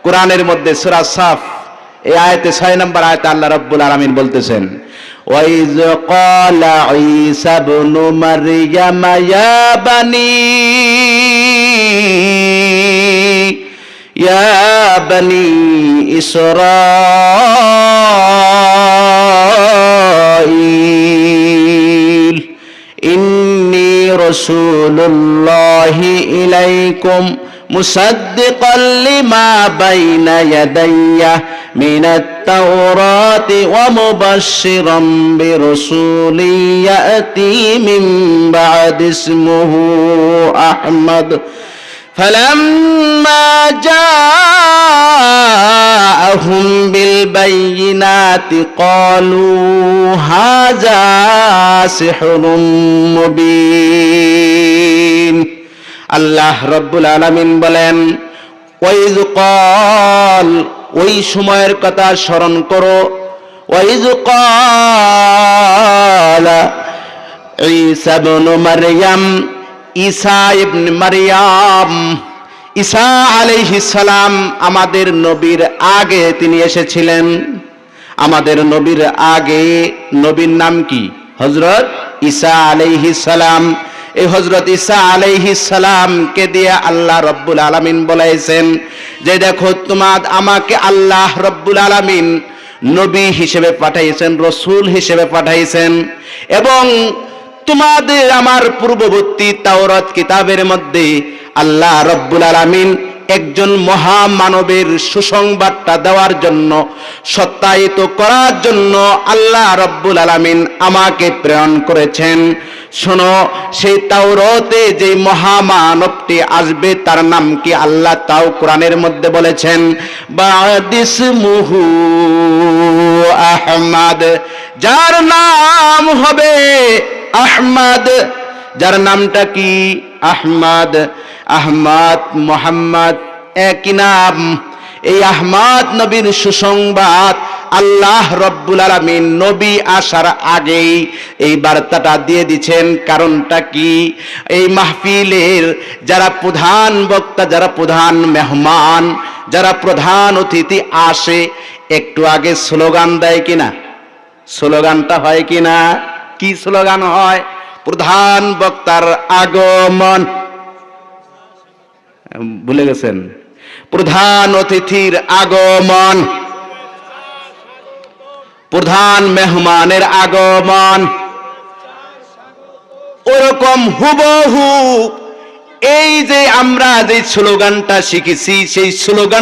কোরআনের মধ্যে সূরা সাফ এই আয়াতে 6 নম্বর আয়াতে আল্লাহ রাব্বুল আলামিন বলতেছেন, ওয়াইজ ক্বালা ঈসা ইবনু মারইয়াম ইয়া বানি ইসরাঈল ইন্নী রাসূলুল্লাহি ইলাইকুম মুসাদ্দিকাল লিমা বাইনা ইয়াদাইয়া মিনাত তাওরাতি ওয়া মুবাশশিরাম বিরাসূলিন ইয়াতি মিন বা'দি ইসমুহু আহমদ فلما جاءهم بالبينات قالوا هذا سحر مبين আল্লাহ রব্বুল আলামিন বলেন, ওয়াইজ ক্বাল, ওই সময়ের কথা স্মরণ করো, ওয়াইজ ক্বালা ঈসা ইবনু মারইয়াম, ঈসা ইবনে মারইয়াম, ঈসা আলাইহিস সালাম আমাদের নবীর আগে তিনি এসেছিলেন। আমাদের নবীর আগে নবীর নাম কি? হযরত ঈসা আলাইহিস সালাম। এই হযরত ঈসা আলাইহিস সালামকে দিয়ে আল্লাহ রব্বুল আলামিন বলেছেন যে দেখো আমাকে আল্লাহ রব্বুল আলামিন নবী হিসেবে পাঠাইছেন, রাসূল হিসেবে পাঠাইছেন, এবং তোমাদের আমার পূর্ববর্তী তাওরাত কিতাবের মধ্যে আল্লাহ রব্বুল আলামিন একজন মহামানবের সুসংবাদটা দেওয়ার জন্য, সত্যায়িত করার জন্য আল্লাহ রব্বুল আলামিন আমাকে প্রেরণ করেছেন। শোনো, সেই তাওরাতে যে মহামানবটি আসবে তার নাম কি আল্লাহ তাও কোরআনের মধ্যে বলেছেন, বাদিসমুহু আহমদ, যার নাম হবে আহমদ, যার নামটা কি? আহমদ। আহমদ মোহাম্মদ একই নাম। এই আহমদ নবীর সুসংবাদ আল্লাহ রব্বুল আলামিন নবী আসার আগেই এই বার্তাটা দিয়ে দিচ্ছেন। কারণটা কি? এই মাহফিলের যারা প্রধান বক্তা, যারা প্রধান মেহমান, যারা প্রধান অতিথি আসে, একটু আগে স্লোগান দেয় কিনা? স্লোগানটা হয় কিনা? কি স্লোগান হয়? প্রধান বক্তার আগমন, ভুলে গেছেন? প্রধান অতিথির আগমন, প্রধান মেহমানের আগমন, ওরকম হুবহু এই যে আমরা যে স্লোগানটা শিখেছি, সেই স্লোগান